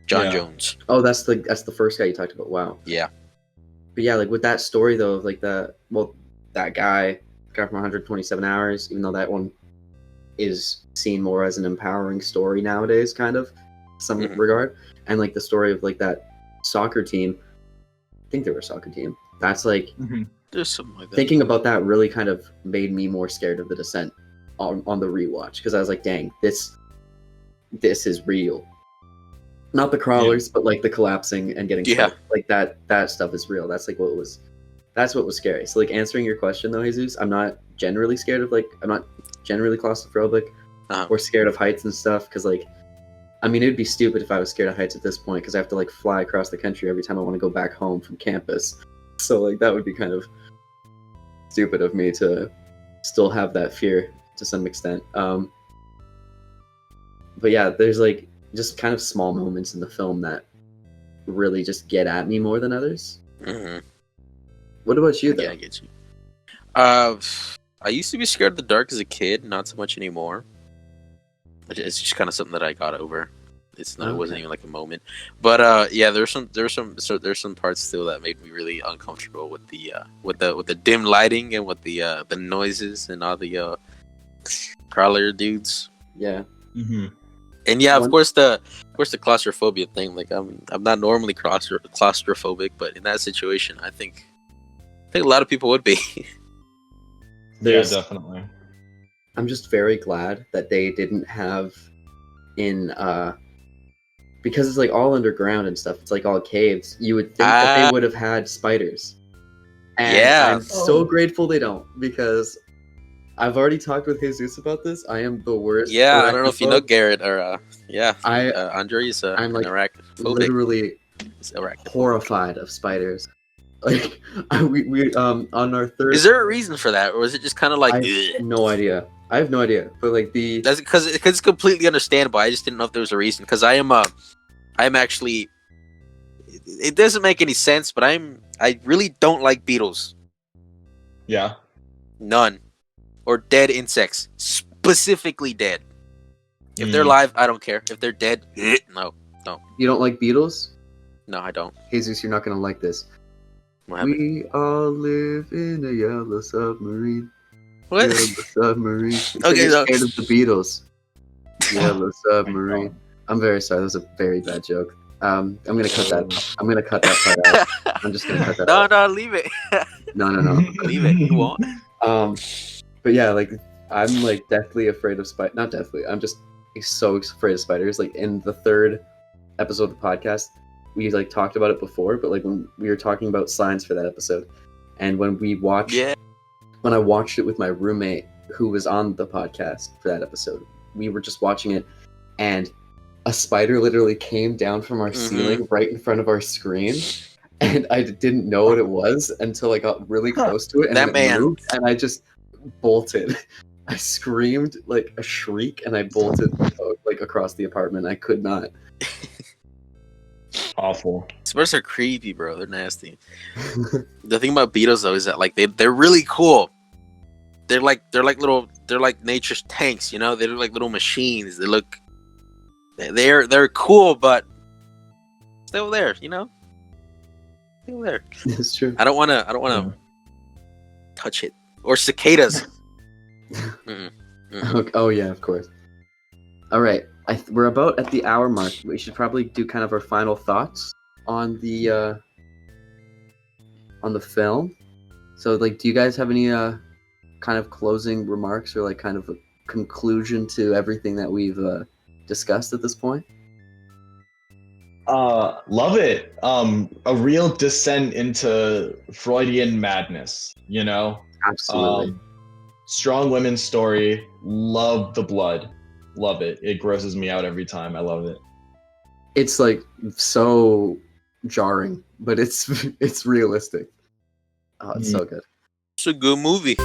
John Jones. Oh, that's the first guy you talked about. Wow. Yeah. But yeah, like with that story though, of like that guy from 127 Hours, even though that one is seen more as an empowering story nowadays, kind of some regard, and like the story of like that soccer team. I think they were a soccer team. That's like there's something like that. Thinking about that really kind of made me more scared of the Descent on the rewatch, because I was like, dang, this is real. Not the crawlers, but like the collapsing and getting stuck. Like that stuff is real. That's like what was scary. So like answering your question though, Jesus, I'm not generally scared of I'm not generally claustrophobic or scared of heights and stuff, because like, I mean, it would be stupid if I was scared of heights at this point, because I have to like fly across the country every time I want to go back home from campus. So like that would be kind of stupid of me to still have that fear to some extent. But yeah, there's like just kind of small moments in the film that really just get at me more than others. What about you though? Yeah, I get you. I used to be scared of the dark as a kid, not so much anymore. It's just kind of something that I got over. It's not. It wasn't even like a moment. But yeah, there's some parts still that made me really uncomfortable with the dim lighting and with the noises and all the crawler dudes. Yeah. And yeah, of course the claustrophobia thing. Like I'm not normally claustrophobic, but in that situation, I think a lot of people would be. Yeah, definitely. I'm just very glad that they didn't have because it's like all underground and stuff. It's like all caves. You would think that they would have had spiders. And I'm so grateful they don't, because I've already talked with Jesus about this. I am the worst. Yeah, I don't know if you know Garrett or Andre's I'm like arachnophobic. Literally horrified of spiders. Like we on our third. Is there a reason for that, or is it just kind of like? I have no idea. But like that's because it's completely understandable. I just didn't know if there was a reason, because I'm actually. It doesn't make any sense, but I really don't like beetles. Yeah. None. Or dead insects, specifically dead. If they're alive, I don't care. If they're dead, no. You don't like beetles? No, I don't. Jesus, you're not gonna like this. What happened? We all live in a yellow submarine. What? Yellow submarine. Okay, so scared of the Beatles. Yellow submarine. I'm very sorry. That was a very bad joke. I'm gonna cut that. I'm gonna cut that part out. I'm just gonna cut that out. No, leave it. No. Leave it. You won't. But yeah, like I'm like deathly afraid of spiders. Not deathly. I'm just so afraid of spiders. Like in the third episode of the podcast, we like talked about it before, but like when we were talking about signs for that episode, and when we watched, when I watched it with my roommate who was on the podcast for that episode, we were just watching it, and a spider literally came down from our ceiling right in front of our screen. And I didn't know what it was until I got really close to it, and it moved, and I just bolted. I screamed like a shriek, and I bolted like across the apartment. I could not. Awful. Spiders are creepy, bro. They're nasty. The thing about beetles though is that like they're really cool. They're like nature's tanks, you know. They look like little machines. They're cool, but still there, you know. Still there. It's true. I don't want to touch it. Or cicadas. Oh yeah, of course. All right, we're about at the hour mark. We should probably do kind of our final thoughts on the film. So, like, do you guys have any kind of closing remarks or like kind of a conclusion to everything that we've discussed at this point? Love it. A real descent into Freudian madness, you know? Absolutely. Strong women's story. Love the blood. Love it. It grosses me out every time. I love it. It's like so jarring, but it's realistic. Oh, it's so good. It's a good movie.